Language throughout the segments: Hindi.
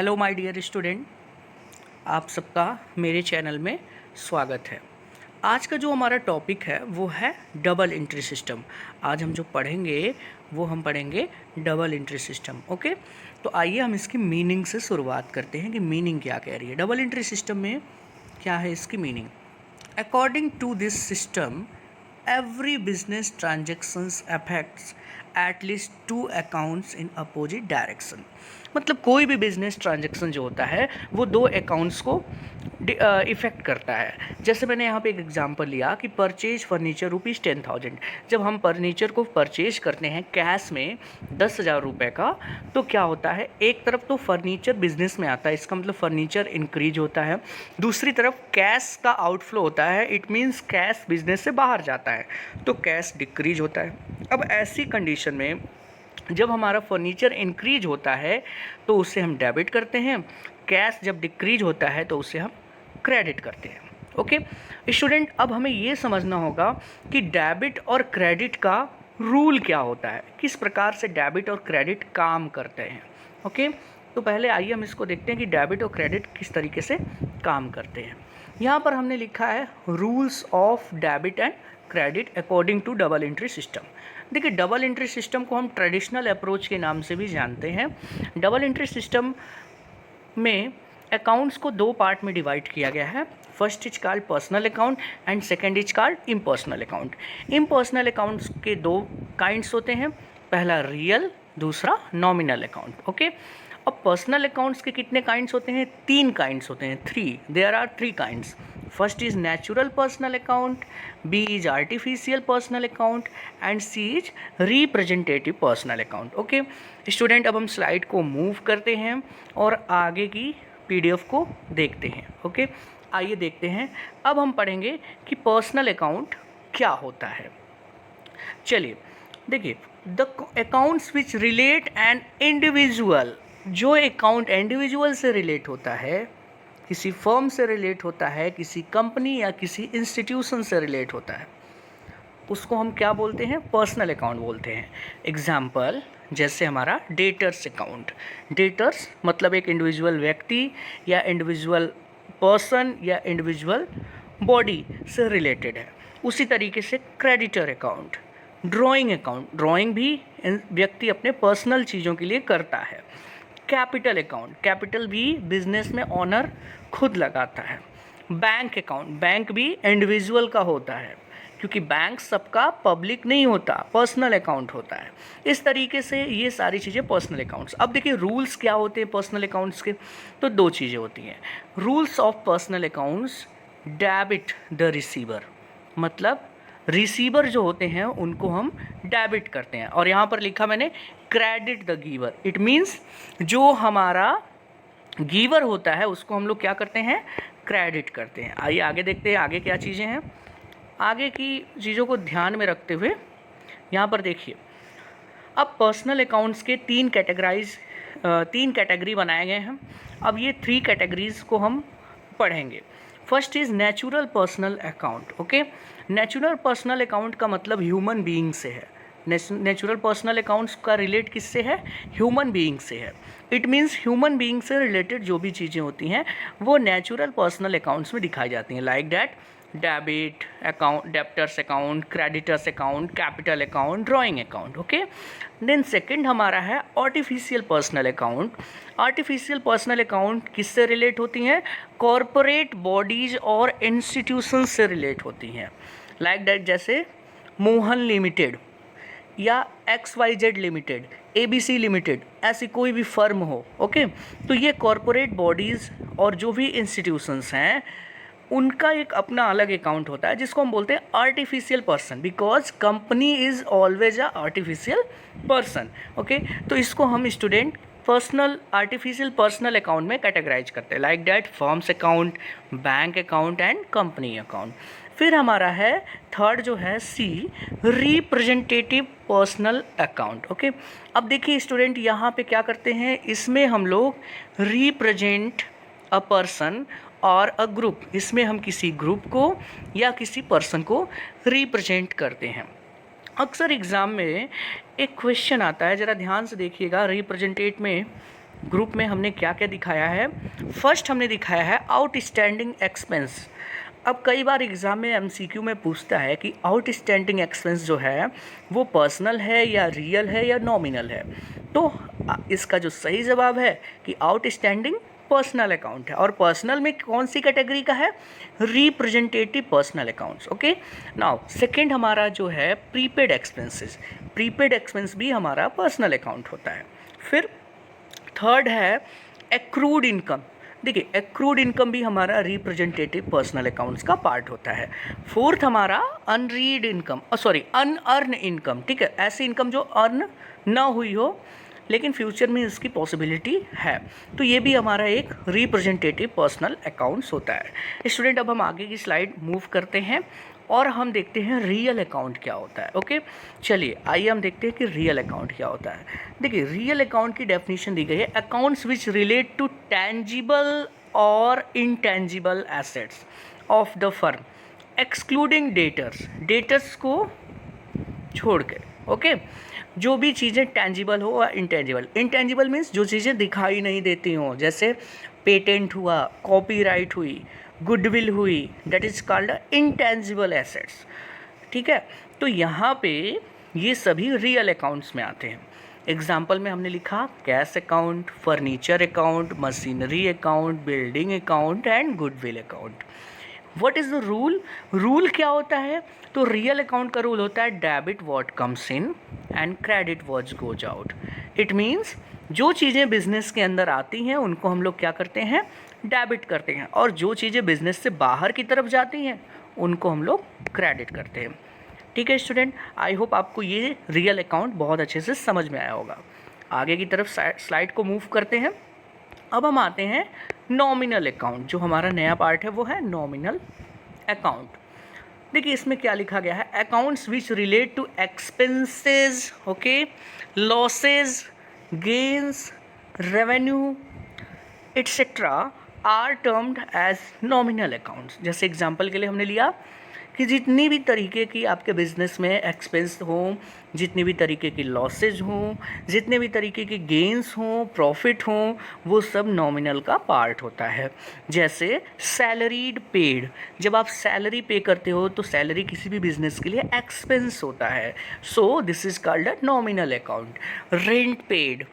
हेलो माय डियर स्टूडेंट, आप सबका मेरे चैनल में स्वागत है। आज का जो हमारा टॉपिक है वो है डबल एंट्री सिस्टम। आज हम जो पढ़ेंगे वो हम पढ़ेंगे डबल एंट्री सिस्टम। ओके, तो आइए हम इसकी मीनिंग से शुरुआत करते हैं कि मीनिंग क्या कह रही है। डबल एंट्री सिस्टम में क्या है इसकी meaning. According to this system every business transactions affects at least two accounts in opposite direction। मतलब कोई भी बिजनेस ट्रांजैक्शन जो होता है वो दो अकाउंट्स को इफ़ेक्ट करता है। जैसे मैंने यहाँ पे एक एग्जांपल लिया कि परचेज फर्नीचर ₹10,000। जब हम फर्नीचर को परचेज करते हैं कैश में 10,000 रुपये का, तो क्या होता है, एक तरफ तो फर्नीचर बिजनेस में आता है, इसका मतलब फर्नीचर इंक्रीज होता है। दूसरी तरफ कैश का आउटफ्लो होता है, इट मीन्स कैश बिजनेस से बाहर जाता है, तो कैश डिक्रीज होता है। अब ऐसी कंडीशन में जब हमारा फर्नीचर इंक्रीज होता है तो उसे हम डेबिट करते हैं, कैश जब डिक्रीज होता है तो उसे हम क्रेडिट करते हैं। ओके स्टूडेंट, अब हमें ये समझना होगा कि डेबिट और क्रेडिट का रूल क्या होता है, किस प्रकार से डेबिट और क्रेडिट काम करते हैं। ओके, तो पहले आइए हम इसको देखते हैं कि डेबिट और क्रेडिट किस तरीके से काम करते हैं। यहाँ पर हमने लिखा है rules of debit and credit according to double entry system. देखिए, डबल एंट्री सिस्टम को हम ट्रेडिशनल अप्रोच के नाम से भी जानते हैं। डबल एंट्री सिस्टम में अकाउंट्स को दो पार्ट में डिवाइड किया गया है। First is called personal account and second is called impersonal account. Impersonal accounts के दो काइंड्स होते हैं, पहला रियल, दूसरा नॉमिनल अकाउंट। ओके, अब पर्सनल अकाउंट्स के कितने काइंड्स होते हैं? तीन काइंड्स होते हैं, there are three kinds. First is natural personal account, B is artificial personal account and C is representative personal account. Okay student, अब हम स्लाइड को मूव करते हैं और आगे की पीडीएफ को देखते हैं। ओके, आइए देखते हैं। अब हम पढ़ेंगे कि पर्सनल अकाउंट क्या होता है। चलिए देखिए, the accounts which relate an individual, जो अकाउंट इंडिविजुअल से रिलेट होता है, किसी फर्म से रिलेट होता है, किसी कंपनी या किसी इंस्टीट्यूशन से रिलेट होता है, उसको हम क्या बोलते हैं? पर्सनल अकाउंट बोलते हैं। एग्जाम्पल, जैसे हमारा डेटर्स अकाउंट। डेटर्स मतलब एक इंडिविजुअल व्यक्ति या इंडिविजुअल पर्सन या इंडिविजुअल बॉडी से रिलेटेड है। उसी तरीके से creditor account, drawing account, drawing भी व्यक्ति अपने पर्सनल चीज़ों के लिए करता है। कैपिटल अकाउंट, कैपिटल भी बिजनेस में ऑनर खुद लगाता है। बैंक अकाउंट, बैंक भी इंडिविजुअल का होता है, क्योंकि बैंक सबका पब्लिक नहीं होता, पर्सनल अकाउंट होता है। इस तरीके से ये सारी चीज़ें पर्सनल अकाउंट्स। अब देखिए रूल्स क्या होते हैं पर्सनल अकाउंट्स के, तो दो चीज़ें होती हैं। Rules of personal accounts, debit the receiver, मतलब रिसीवर जो होते हैं उनको हम डेबिट करते हैं, और यहाँ पर लिखा मैंने credit the giver, it means जो हमारा गिवर होता है उसको हम लोग क्या करते हैं? क्रेडिट करते हैं। आइए आगे देखते हैं आगे क्या चीज़ें हैं। आगे की चीज़ों को ध्यान में रखते हुए यहाँ पर देखिए, अब पर्सनल अकाउंट्स के तीन कैटेगरी बनाए गए हैं। अब ये थ्री कैटेगरीज को हम पढ़ेंगे। First is natural personal account. Okay, natural personal account का मतलब ह्यूमन बीइंग से है। नेचुरल पर्सनल अकाउंट्स का रिलेट किससे है? ह्यूमन बीइंग से है। इट मीन्स ह्यूमन बीइंग से रिलेटेड जो भी चीज़ें होती हैं वो नेचुरल पर्सनल अकाउंट्स में दिखाई जाती हैं, like that debit account, debtors account, creditors account, capital account, drawing account. Okay, then second हमारा है artificial personal account. Artificial personal account किससे रिलेट होती हैं? कॉरपोरेट बॉडीज और इंस्टीट्यूशन से रिलेट होती हैं, लाइक डैट जैसे मोहन लिमिटेड या XYZ लिमिटेड, ABC लिमिटेड, ऐसी कोई भी फर्म हो। ओके, तो ये कॉरपोरेट बॉडीज़ और जो भी इंस्टीट्यूशंस हैं उनका एक अपना अलग अकाउंट होता है जिसको हम बोलते हैं artificial person, because company is always a artificial person. Okay, तो इसको हम student personal artificial personal account में कैटेगराइज करते हैं, like that firms account, bank account and company account. फिर हमारा है थर्ड जो है C, representative personal account. Okay, अब देखिए स्टूडेंट यहाँ पे क्या करते हैं, इसमें हम लोग रिप्रेजेंट अ पर्सन और अ ग्रुप, इसमें हम किसी ग्रुप को या किसी पर्सन को रिप्रेजेंट करते हैं। अक्सर एग्ज़ाम में एक क्वेश्चन आता है, ज़रा ध्यान से देखिएगा, रिप्रेजेंटेट में ग्रुप में हमने क्या क्या दिखाया है। फर्स्ट हमने दिखाया है आउटस्टैंडिंग एक्सपेंस। अब कई बार एग्ज़ाम में एमसीक्यू में पूछता है कि आउटस्टैंडिंग एक्सपेंस जो है वो पर्सनल है या रियल है या नॉमिनल है। तो इसका जो सही जवाब है कि आउटस्टैंडिंग पर्सनल अकाउंट है। और पर्सनल में कौन सी कैटेगरी का है? Representative personal accounts. Okay, now second हमारा जो है प्रीपेड एक्सपेंसेस। प्रीपेड एक्सपेंस भी हमारा पर्सनल अकाउंट होता है। फिर थर्ड है एक्रूड इनकम। देखिए, एक्रूड इनकम भी हमारा रिप्रेजेंटेटिव पर्सनल अकाउंट्स का पार्ट होता है। फोर्थ हमारा अनरीड इनकम, अनअर्न इनकम। ठीक है, ऐसी इनकम जो अर्न ना हुई हो लेकिन फ्यूचर में इसकी पॉसिबिलिटी है, तो ये भी हमारा एक रिप्रेजेंटेटिव पर्सनल अकाउंट्स होता है। स्टूडेंट, अब हम आगे की स्लाइड मूव करते हैं और हम देखते हैं रियल अकाउंट क्या होता है। ओके, चलिए आइए हम देखते हैं कि रियल अकाउंट क्या होता है। देखिए, रियल अकाउंट की डेफिनेशन दी गई है, accounts which relate to tangible और intangible assets of the firm excluding debtors. Debtors को छोड़ के, ओके, जो भी चीज़ें टैंजिबल हो और इंटेंजिबल। इंटेंजिबल मीन्स जो चीज़ें दिखाई नहीं देती हों, जैसे पेटेंट हुआ, कॉपीराइट हुई, गुडविल हुई, that is called intangible assets. ठीक है, तो यहाँ पे ये सभी रियल अकाउंट्स में आते हैं। एग्जाम्पल में हमने लिखा cash account, furniture account, machinery account, building account and goodwill account. What is the rule? Rule क्या होता है? तो रियल अकाउंट का रूल होता है debit what comes in and credit what goes out. It means जो चीज़ें बिजनेस के अंदर आती हैं उनको हम लोग क्या करते हैं? डेबिट करते हैं, और जो चीज़ें बिजनेस से बाहर की तरफ जाती हैं उनको हम लोग क्रेडिट करते हैं। ठीक है स्टूडेंट, आई होप आपको ये रियल अकाउंट बहुत अच्छे से समझ में आया होगा। आगे की तरफ स्लाइड को मूव करते हैं। अब हम आते हैं नॉमिनल अकाउंट। जो हमारा नया पार्ट है वो है नॉमिनल अकाउंट। देखिए, इसमें क्या लिखा गया है, accounts which relate to expenses, okay, losses, gains, revenue etcetera are termed as nominal accounts. जैसे एग्जांपल के लिए हमने लिया कि जितनी भी तरीके की आपके बिजनेस में एक्सपेंस हों, जितनी भी तरीके की लॉसेज हों, जितने भी तरीके की गेंस हों, प्रॉफिट हों, वो सब नॉमिनल का पार्ट होता है। जैसे सैलरीड पेड, जब आप सैलरी पे करते हो तो सैलरी किसी भी बिजनेस के लिए एक्सपेंस होता है, so this is called a nominal account. Rent paid,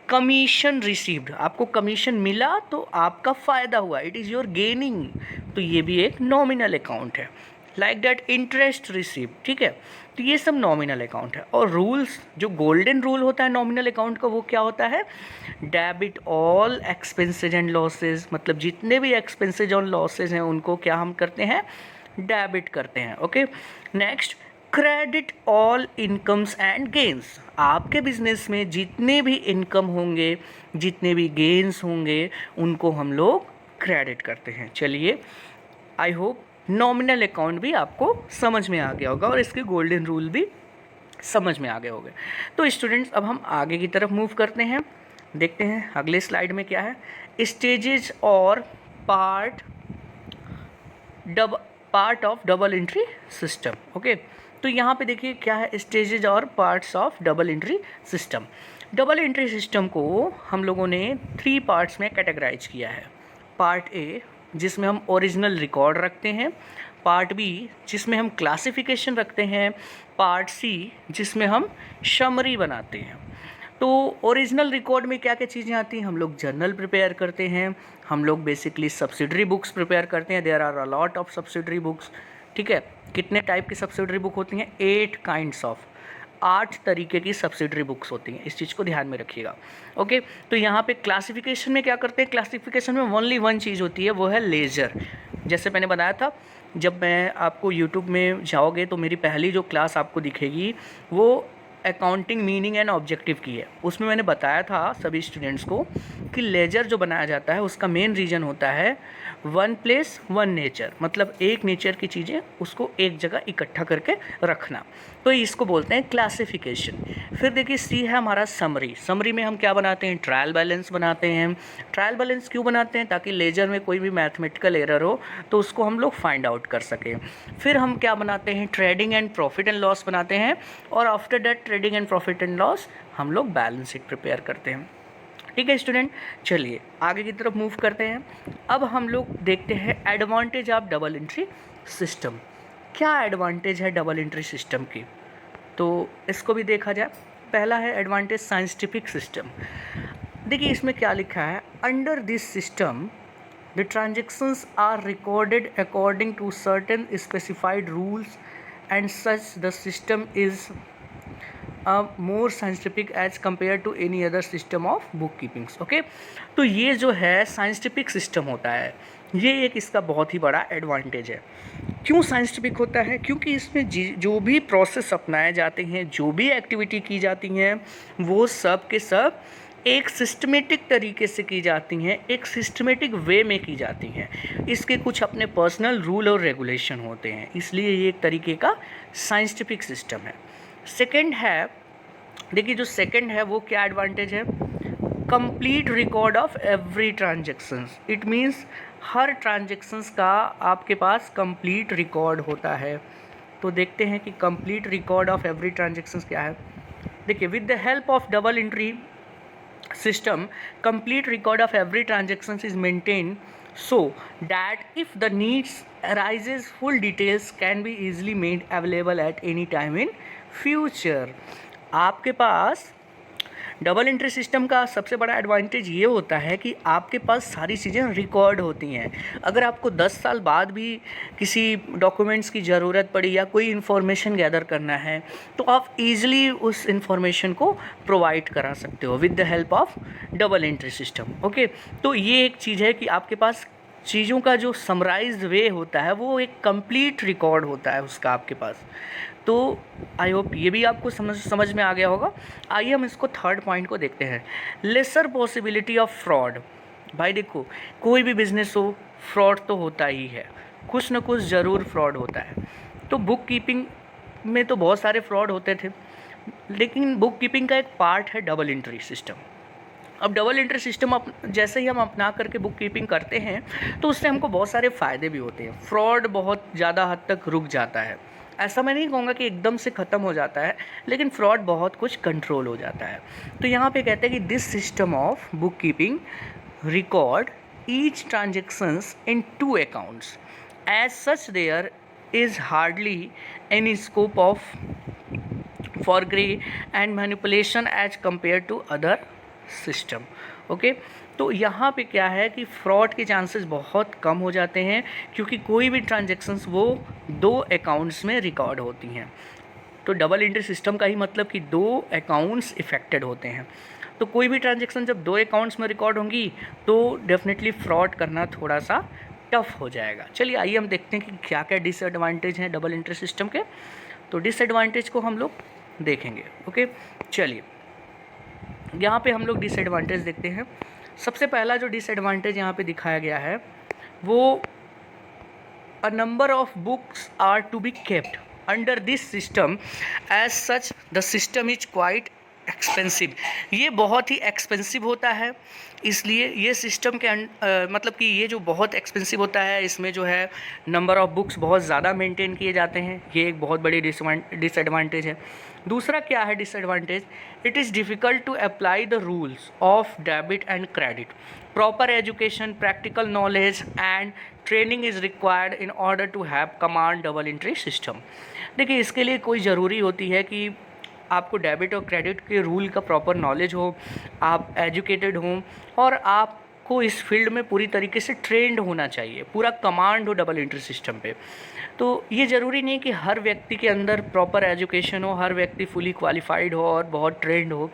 commission received, आपको कमीशन मिला तो आपका फ़ायदा हुआ, इट इज़ योर गेनिंग, तो ये भी एक नॉमिनल अकाउंट है। लाइक दैट इंटरेस्ट रिसीव, ठीक है, तो ये सब नॉमिनल अकाउंट है। और रूल्स, जो गोल्डन रूल होता है नॉमिनल अकाउंट का, वो क्या होता है? Debit all expenses and losses, मतलब जितने भी एक्सपेंसेज और लॉसेज हैं उनको क्या हम करते हैं? डेबिट करते हैं। Okay, next, credit all incomes and gains. आपके बिजनेस में जितने भी इनकम होंगे, जितने भी गेन्स होंगे, उनको हम लोग क्रेडिट करते हैं। चलिए, आई होप नॉमिनल अकाउंट भी आपको समझ में आ गया होगा और इसके गोल्डन रूल भी समझ में आ गए होंगे। तो स्टूडेंट्स, अब हम आगे की तरफ मूव करते हैं, देखते हैं अगले स्लाइड में क्या है। स्टेजेस और part of double entry system. Okay, तो यहाँ पे देखिए क्या है, स्टेजेज और parts of double entry system. Double entry system को हम लोगों ने 3 पार्ट्स में कैटेगराइज किया है। पार्ट ए, जिसमें हम ओरिजिनल रिकॉर्ड रखते हैं। पार्ट बी, जिसमें हम क्लासिफिकेशन रखते हैं। पार्ट सी, जिसमें हम समरी बनाते हैं। तो ओरिजिनल रिकॉर्ड में क्या क्या चीज़ें आती हैं? हम लोग जर्नल प्रिपेयर करते हैं, हम लोग बेसिकली सब्सिडरी बुक्स प्रिपेयर करते हैं। There are a lot of subsidiary books. ठीक है, कितने टाइप की सब्सिडरी बुक होती हैं? 8 काइंड्स ऑफ, 8 तरीके की सब्सिडरी बुक्स होती हैं। इस चीज़ को ध्यान में रखिएगा। ओके, तो यहाँ पे क्लासिफिकेशन में क्या करते हैं? क्लासिफिकेशन में ओनली वन चीज़ होती है, वो है लेजर। जैसे मैंने बताया था, जब मैं आपको यूट्यूब में जाओगे तो मेरी पहली जो क्लास आपको दिखेगी वो अकाउंटिंग मीनिंग एंड ऑब्जेक्टिव की है। उसमें मैंने बताया था सभी स्टूडेंट्स को कि लेजर जो बनाया जाता है उसका मेन रीज़न होता है वन प्लेस वन नेचर, मतलब एक नेचर की चीज़ें उसको एक जगह इकट्ठा करके रखना, तो इसको बोलते हैं क्लासिफिकेशन। फिर देखिए सी है हमारा समरी। समरी में हम क्या बनाते हैं? ट्रायल बैलेंस बनाते हैं। ट्रायल बैलेंस क्यों बनाते हैं? ताकि लेजर में कोई भी मैथमेटिकल एरर हो तो उसको हम लोग फाइंड आउट कर सकें। फिर हम क्या बनाते हैं? Trading and profit and loss बनाते हैं, और after that trading and profit and loss हम लोग बैलेंस शीट प्रिपेयर करते हैं। ठीक है स्टूडेंट, चलिए आगे की तरफ मूव करते हैं। अब हम लोग देखते हैं advantage of double entry system. क्या एडवांटेज है डबल एंट्री सिस्टम की, तो इसको भी देखा जाए। पहला है एडवांटेज साइंटिफिक सिस्टम। देखिए इसमें क्या लिखा है, under this system the transactions are recorded according to certain specified rules and such the system is more scientific as compare to any other system of book keepings. Okay, तो ये जो है साइंटिफिक सिस्टम होता है, ये एक इसका बहुत ही बड़ा एडवांटेज है। क्यों साइंटिफिक होता है, क्योंकि इसमें जो भी प्रोसेस अपनाए जाते हैं, जो भी एक्टिविटी की जाती हैं, वो सब के सब एक सिस्टमेटिक तरीके से की जाती हैं, एक सिस्टमेटिक वे में की जाती हैं। इसके कुछ अपने पर्सनल रूल और रेगुलेशन होते हैं, इसलिए ये एक तरीके का साइंटिफिक सिस्टम है। सेकंड है, देखिए जो सेकंड है वो क्या एडवांटेज है, complete record of every transactions. It means her transactions का आपके पास कंप्लीट रिकॉर्ड होता है। तो देखते हैं कि complete record of every transactions क्या है। देखिए with the help of double entry system, complete record of every transaction is maintained so that if the needs arises, full details can be easily made available at any time in future। आपके पास डबल एंट्री सिस्टम का सबसे बड़ा एडवांटेज ये होता है कि आपके पास सारी चीज़ें रिकॉर्ड होती हैं। अगर आपको 10 साल बाद भी किसी डॉक्यूमेंट्स की ज़रूरत पड़ी या कोई इन्फॉर्मेशन गैदर करना है, तो आप इजीली उस इन्फॉर्मेशन को प्रोवाइड करा सकते हो with the help of double entry system. Okay, तो ये एक चीज़ है कि आपके पास चीज़ों का जो समराइज्ड वे होता है वो एक कंप्लीट रिकॉर्ड होता है उसका आपके पास। तो आई होप ये भी आपको समझ में आ गया होगा। आइए हम इसको थर्ड पॉइंट को देखते हैं, लेसर पॉसिबिलिटी ऑफ फ्रॉड। भाई देखो कोई भी बिजनेस हो, फ्रॉड तो होता ही है, कुछ ना कुछ ज़रूर फ्रॉड होता है। तो बुक कीपिंग में तो बहुत सारे फ्रॉड होते थे, लेकिन बुक कीपिंग का एक पार्ट है डबल एंट्री सिस्टम। अब डबल एंट्री सिस्टम जैसे ही हम अपना करके बुक कीपिंग करते हैं तो उससे हमको बहुत सारे फ़ायदे भी होते हैं। फ्रॉड बहुत ज़्यादा हद तक रुक जाता है, ऐसा मैं नहीं कहूँगा कि एकदम से ख़त्म हो जाता है, लेकिन फ्रॉड बहुत कुछ कंट्रोल हो जाता है। तो यहाँ पे कहते हैं कि this system of book keeping record each transactions in 2 accounts as such there is hardly any scope of for grey and manipulation as compare to other system. Okay, तो यहाँ पे क्या है कि फ्रॉड के चांसेस बहुत कम हो जाते हैं, क्योंकि कोई भी ट्रांजैक्शंस वो 2 अकाउंट्स में रिकॉर्ड होती हैं। तो डबल एंट्री सिस्टम का ही मतलब कि 2 अकाउंट्स इफेक्टेड होते हैं। तो कोई भी ट्रांजैक्शन जब 2 अकाउंट्स में रिकॉर्ड होंगी तो डेफिनेटली फ्रॉड करना थोड़ा सा टफ हो जाएगा। चलिए आइए हम देखते हैं कि क्या क्या डिसएडवांटेज हैं डबल एंट्री सिस्टम के। तो डिसएडवांटेज को हम लोग देखेंगे। ओके, चलिए यहाँ पे हम लोग डिसएडवांटेज देखते हैं। सबसे पहला जो डिसएडवांटेज यहाँ पे दिखाया गया है वो a number of books are to be kept under this system as such the system is quite expensive. ये बहुत ही एक्सपेंसिव होता है, इसलिए ये सिस्टम के मतलब कि ये जो बहुत एक्सपेंसिव होता है, इसमें जो है नंबर ऑफ़ बुक्स बहुत ज़्यादा मेंटेन किए जाते हैं। ये एक बहुत बड़ी डिसएडवांटेज है। दूसरा क्या है disadvantage, it is difficult to apply the rules of debit and credit. Proper education, practical knowledge and training is required in order to have command double entry system. देखिए इसके लिए कोई ज़रूरी होती है कि आपको डेबिट और क्रेडिट के रूल का प्रॉपर नॉलेज हो, आप एजुकेटेड हों और आपको इस फील्ड में पूरी तरीके से ट्रेंड होना चाहिए, पूरा कमांड हो डबल एंट्री सिस्टम पे। तो ये ज़रूरी नहीं कि हर व्यक्ति के अंदर प्रॉपर एजुकेशन हो, हर व्यक्ति फुली क्वालिफाइड हो और बहुत ट्रेंड हो।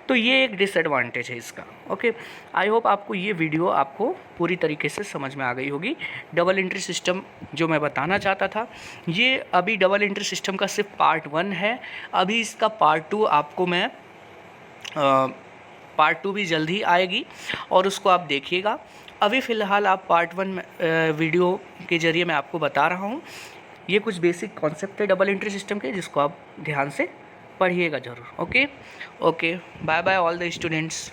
तो ये एक डिसएडवांटेज है इसका। ओके, आई होप आपको ये वीडियो आपको पूरी तरीके से समझ में आ गई होगी। डबल एंट्री सिस्टम जो मैं बताना चाहता था, ये अभी डबल एंट्री सिस्टम का सिर्फ पार्ट 1 है। अभी इसका पार्ट 2 आपको मैं पार्ट 2 भी जल्द ही आएगी और उसको आप देखिएगा। अभी फ़िलहाल आप पार्ट 1 वीडियो के ज़रिए मैं आपको बता रहा हूँ। ये कुछ बेसिक कॉन्सेप्ट है डबल एंट्री सिस्टम के, जिसको आप ध्यान से पढ़िएगा ज़रूर। Okay, bye bye all the students.